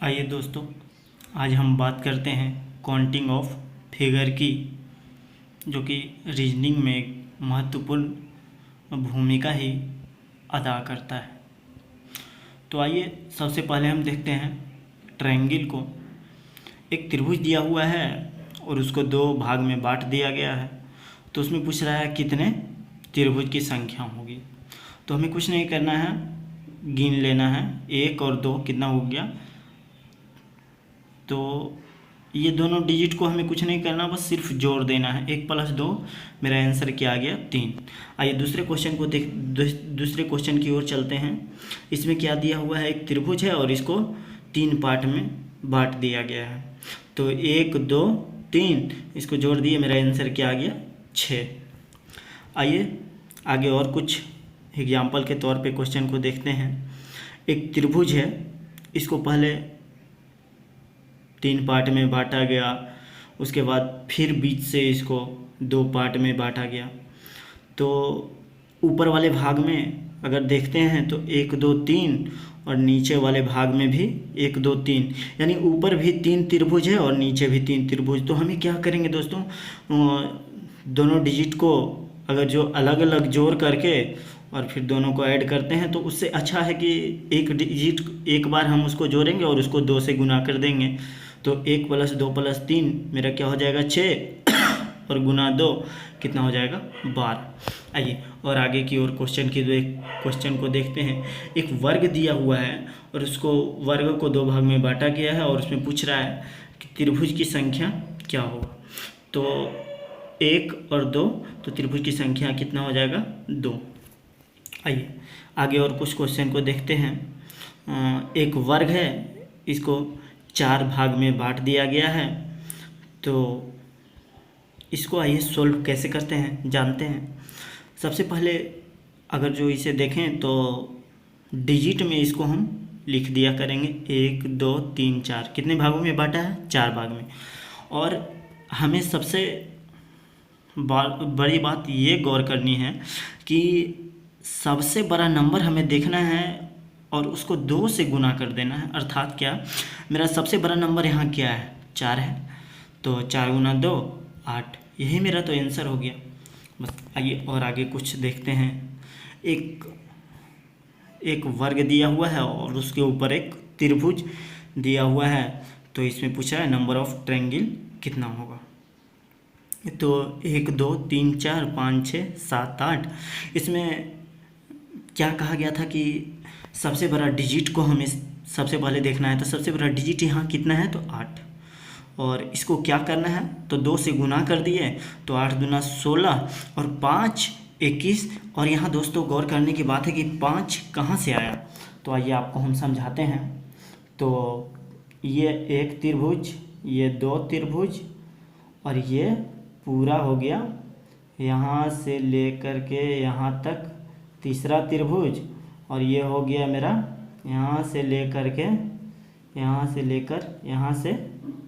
आइए दोस्तों, आज हम बात करते हैं काउंटिंग ऑफ फिगर की, जो कि रीजनिंग में एक महत्वपूर्ण भूमिका ही अदा करता है। तो आइए सबसे पहले हम देखते हैं ट्रायंगल को। एक त्रिभुज दिया हुआ है और उसको दो भाग में बांट दिया गया है। तो उसमें पूछ रहा है कितने त्रिभुज की संख्या होगी। तो हमें कुछ नहीं करना है, गिन लेना है, 1 और 2 कितना हो गया। तो ये दोनों डिजिट को हमें कुछ नहीं करना, बस सिर्फ जोड़ देना है। 1 + 2, मेरा आंसर क्या आ गया 3। आइए दूसरे क्वेश्चन को दूसरे क्वेश्चन की ओर चलते हैं। इसमें क्या दिया हुआ है, एक त्रिभुज है और इसको 3 पार्ट में बांट दिया गया है। तो 1 2 3 इसको जोड़ दिए, मेरा आंसर क्या आ गया 6। आइए आगे और कुछ एग्जाम्पल के तौर पे क्वेश्चन को देखते हैं। एक त्रिभुज है, इसको पहले 3 पार्ट में बांटा गया, उसके बाद फिर बीच से इसको 2 पार्ट में बांटा गया। तो ऊपर वाले भाग में अगर देखते हैं तो 1 2 3 और नीचे वाले भाग में भी 1 2 3, यानी ऊपर भी 3 त्रिभुज है और नीचे भी 3 त्रिभुज। तो हमें क्या करेंगे दोस्तों, दोनों डिजिट को अगर जो अलग अलग जोड़ करके और फिर दोनों को ऐड करते हैं तो उससे अच्छा है कि एक डिजिट एक बार हम उसको जोड़ेंगे और उसको 2 से गुना कर देंगे। तो 1 + 2 + 3 मेरा क्या हो जाएगा 6 और गुना 2 कितना हो जाएगा 12। आइए और आगे की ओर क्वेश्चन को देखते हैं। एक वर्ग दिया हुआ है और उसको वर्ग को 2 भाग में बांटा गया है और उसमें पूछ रहा है कि त्रिभुज की संख्या क्या होगा। तो 1 और 2, तो त्रिभुज की संख्या कितना हो जाएगा 2। आइए आगे और कुछ क्वेश्चन को देखते हैं। एक वर्ग है, इसको 4 भाग में बांट दिया गया है। तो इसको आइए सोल्व कैसे करते हैं जानते हैं। सबसे पहले अगर जो इसे देखें तो डिजिट में इसको हम लिख दिया करेंगे 1 2 3 4। कितने भागों में बांटा है, 4 भाग में। और हमें सबसे बड़ी बात ये गौर करनी है कि सबसे बड़ा नंबर हमें देखना है और उसको 2 से गुना कर देना है। अर्थात क्या, मेरा सबसे बड़ा नंबर यहाँ क्या है 4 है, तो 4 × 2 8, यही मेरा तो आंसर हो गया बस। आइए और आगे कुछ देखते हैं। एक वर्ग दिया हुआ है और उसके ऊपर एक त्रिभुज दिया हुआ है। तो इसमें पूछा है नंबर ऑफ ट्रायंगल कितना होगा। तो 1 2 3 4 5 6 7 8। इसमें क्या कहा गया था कि सबसे बड़ा डिजिट को हमें सबसे पहले देखना है। तो सबसे बड़ा डिजिट यहाँ कितना है, तो 8। और इसको क्या करना है, तो 2 से गुना कर दिए, तो 8 दूना 16 और 5 21। और यहाँ दोस्तों गौर करने की बात है कि 5 कहाँ से आया। तो आइए आपको हम समझाते हैं। तो ये एक त्रिभुज, ये 2 त्रिभुज और ये पूरा हो गया यहाँ से लेकर के यहाँ तक तीसरा त्रिभुज। और ये हो गया मेरा यहाँ से लेकर के यहाँ से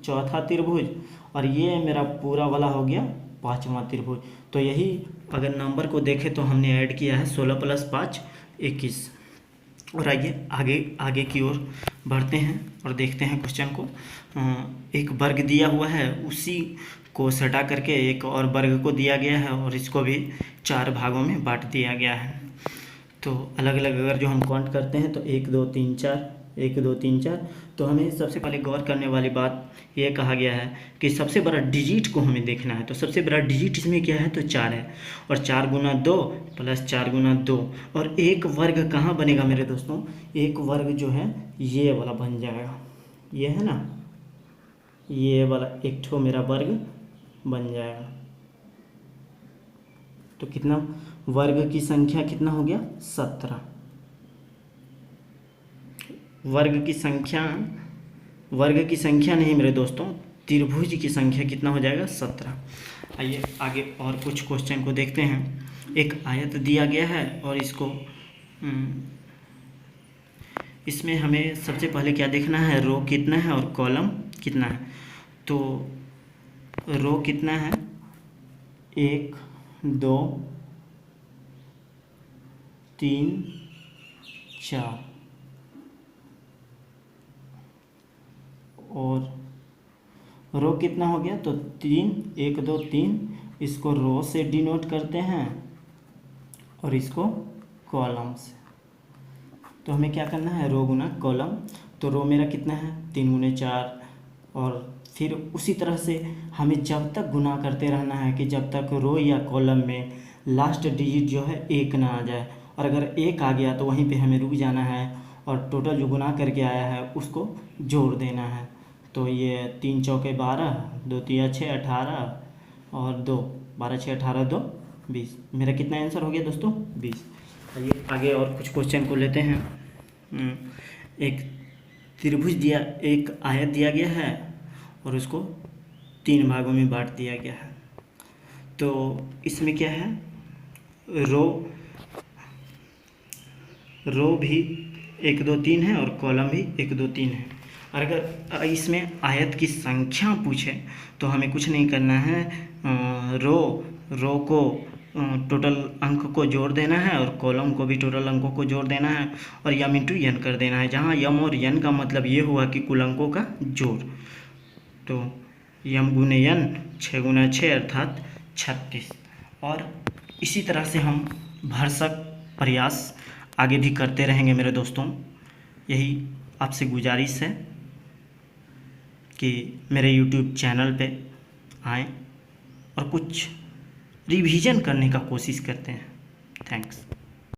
चौथा त्रिभुज। और ये मेरा पूरा वाला हो गया 5वां त्रिभुज। तो यही अगर नंबर को देखें तो हमने ऐड किया है 16 + 5 21। और आइए आगे की ओर बढ़ते हैं और देखते हैं क्वेश्चन को। एक वर्ग दिया हुआ है, उसी को सटा करके एक और वर्ग को दिया गया है और इसको भी 4 भागों में बांट दिया गया है। तो अलग अलग अगर जो हम काउंट करते हैं तो 1 2 3 4, 1 2 3 4। तो हमें सबसे पहले गौर करने वाली बात ये कहा गया है कि सबसे बड़ा डिजिट को हमें देखना है। तो सबसे बड़ा डिजिट इसमें क्या है, तो 4 है। और 4 × 2 + 4 × 2। और एक वर्ग कहाँ बनेगा मेरे दोस्तों, एक वर्ग जो है ये वाला बन जाएगा, ये है ना, ये वाला एक ठो मेरा वर्ग बन जाएगा। तो कितना, वर्ग की संख्या कितना हो गया 17। वर्ग की संख्या नहीं मेरे दोस्तों, त्रिभुज की संख्या कितना हो जाएगा 17। आइए आगे और कुछ क्वेश्चन को देखते हैं। एक आयत दिया गया है और इसमें हमें सबसे पहले क्या देखना है, रो कितना है और कॉलम कितना है। तो रो कितना है, 1 2 3 4। और रो कितना हो गया, तो 3, 1 2 3, इसको रो से डिनोट करते हैं और इसको कॉलम से। तो हमें क्या करना है, रो गुना कॉलम। तो रो मेरा कितना है 3 गुने 4, और फिर उसी तरह से हमें जब तक गुना करते रहना है कि जब तक रो या कॉलम में लास्ट डिजिट जो है 1 ना आ जाए, और अगर 1 आ गया तो वहीं पे हमें रुक जाना है और टोटल जो गुना करके आया है उसको जोड़ देना है। तो ये 3 चौके 12, 2 तिया 6, 18 और 2, 12 6 18 2 20। मेरा कितना आंसर हो गया दोस्तों, 20। आइए आगे और कुछ क्वेश्चन को लेते हैं। एक त्रिभुज दिया, एक आयत दिया गया है और उसको 3 भागों में बांट दिया गया है। तो इसमें क्या है, रो भी 1 2 3 है और कॉलम भी 1 2 3 है। और अगर इसमें आयत की संख्या पूछे तो हमें कुछ नहीं करना है, रो को टोटल अंक को जोड़ देना है और कॉलम को भी टोटल अंकों को जोड़ देना है और यम इंटू यन कर देना है, जहाँ यम और यन का मतलब ये हुआ कि कुल अंकों का जोड़। तो यम गुने यन 6 गुना 6 अर्थात 36। और इसी तरह से हम भरसक प्रयास आगे भी करते रहेंगे मेरे दोस्तों। यही आपसे गुजारिश है कि मेरे YouTube चैनल पे आएँ और कुछ रिवीजन करने का कोशिश करते हैं। थैंक्स।